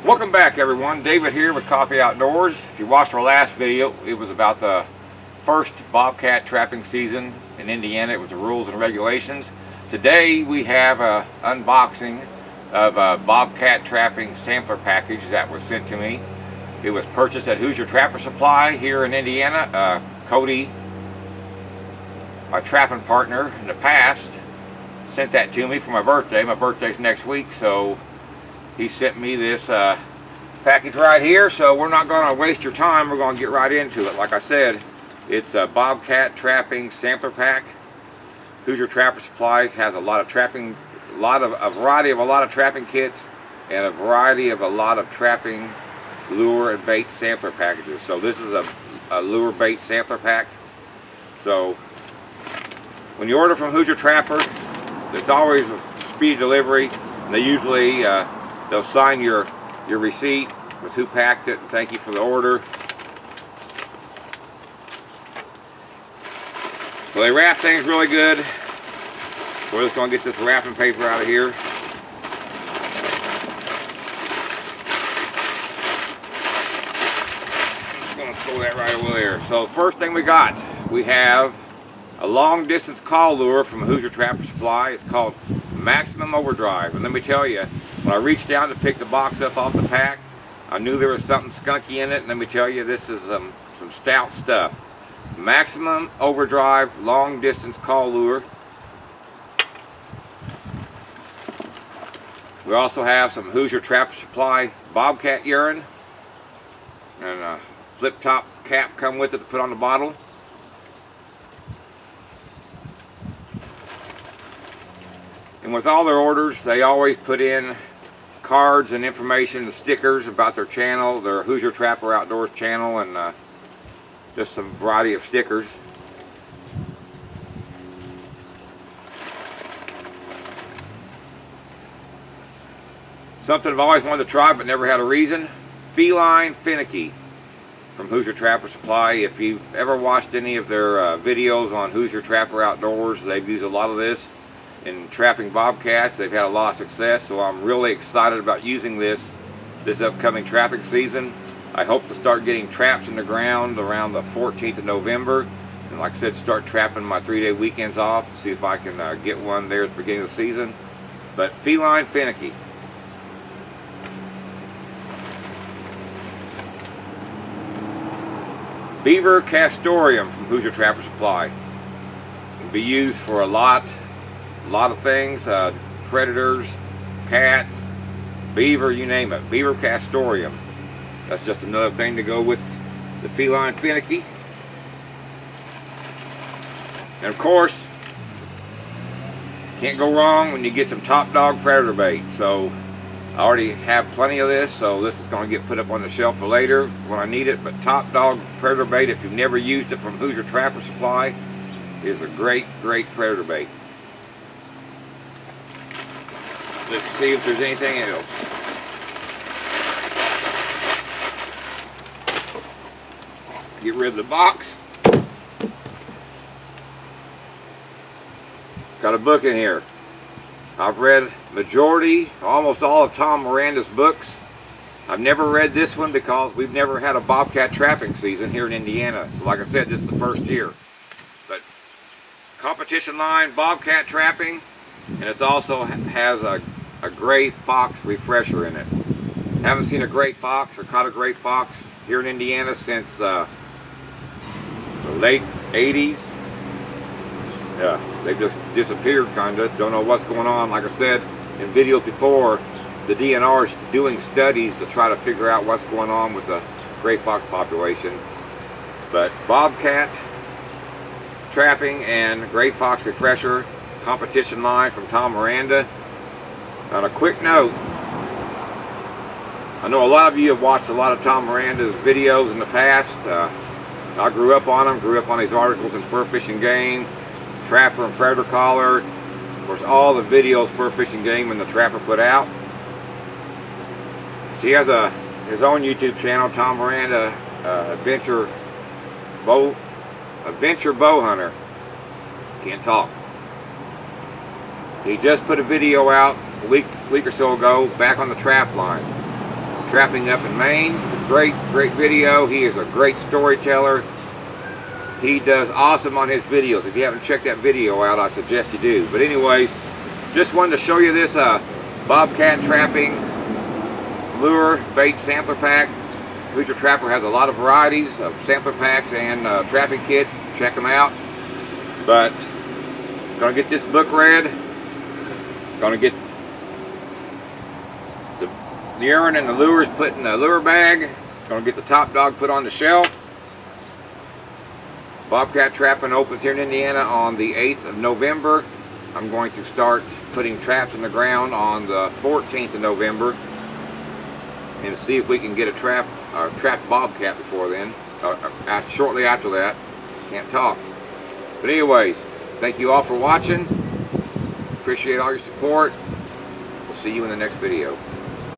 Welcome back, everyone. David here with Coffee Outdoors. If you watched our last video, it was about the first bobcat trapping season in Indiana. It was the rules and regulations. Today we have an unboxing of a bobcat trapping sampler package that was sent to me. It was purchased at Hoosier Trapper Supply here in Indiana. Cody, my trapping partner in the past, sent that to me for my birthday. My birthday's next week, so he sent me this package right here. So we're not going to waste your time. We're going to get right into it. Like I said, it's a bobcat trapping sampler pack. Hoosier Trapper Supplies has a lot of trapping, a variety of trapping kits, and a variety of a lot of trapping lure and bait sampler packages. So this is a lure bait sampler pack. So when you order from Hoosier Trapper, it's always a speedy delivery, and they usually they'll sign your receipt with who packed it and thank you for the order. So they wrap things really good. We're just going to get this wrapping paper out of here. I'm going to throw that right over there. So the first thing we have a long distance call lure from Hoosier Trapper Supply. It's called Maximum Overdrive. And let me tell you, when I reached down to pick the box up off the pack, I knew there was something skunky in it. And let me tell you, this is some stout stuff. Maximum Overdrive long distance call lure. We also have some Hoosier Trapper Supply bobcat urine, and a flip top cap come with it to put on the bottle. And with all their orders, they always put in cards and information and stickers about their channel, their Hoosier Trapper Outdoors channel, and just some variety of stickers. Something I've always wanted to try but never had a reason. Feline finicky from Hoosier Trapper Supply. If you've ever watched any of their videos on Hoosier Trapper Outdoors, they've used a lot of this in trapping bobcats. They've had a lot of success, so I'm really excited about using this upcoming trapping season. I hope to start getting traps in the ground around the 14th of November, and like I said, start trapping my 3-day weekends off, see if I can get one there at the beginning of the season. But feline finicky. Beaver castoreum from Hoosier Trapper Supply. It can be used for a lot of things, predators, cats, beaver, you name it. Beaver castoreum. That's just another thing to go with the feline finicky. And of course, can't go wrong when you get some Top Dog predator bait. So I already have plenty of this, so this is going to get put up on the shelf for later when I need it. But Top Dog predator bait, if you've never used it from Hoosier Trapper Supply, is a great predator bait. Let's see if there's anything else. Get rid of the box. Got a book in here. I've read almost all of Tom Miranda's books. I've never read this one because we've never had a bobcat trapping season here in Indiana. So like I said, this is the first year. But competition line bobcat trapping, and it also has a gray fox refresher in it. Haven't seen a gray fox or caught a gray fox here in Indiana since the late 80s. Yeah, they've just disappeared kinda. Don't know what's going on. Like I said in videos before, the DNR is doing studies to try to figure out what's going on with the gray fox population. But bobcat trapping and gray fox refresher competition line from Tom Miranda. On a quick note, I know a lot of you have watched a lot of Tom Miranda's videos in the past. I grew up on them, grew up on these articles in Fur Fishing Game, Trapper and Predator Collar. Of course, all the videos Fur Fishing Game and the Trapper put out. He has his own YouTube channel, Tom Miranda Adventure Bow Hunter. Can't talk. He just put a video out a week or so ago, back on the trap trapping up in Maine. It's a great video. He is a great storyteller. He does awesome on his videos. If you haven't checked that video out, I suggest you do. But anyways, just wanted to show you this Bobcat trapping lure bait sampler pack. Hoosier Trapper has a lot of varieties of sampler packs and trapping kits. Check them out. But gonna get this book read. Gonna get the urine and the lures put in the lure bag. Gonna get the top dog put on the shelf. Bobcat trapping opens here in Indiana on the 8th of November. I'm going to start putting traps in the ground on the 14th of November and see if we can get a trapped bobcat before then. Shortly after that. Can't talk. But anyways, thank you all for watching. Appreciate all your support. We'll see you in the next video.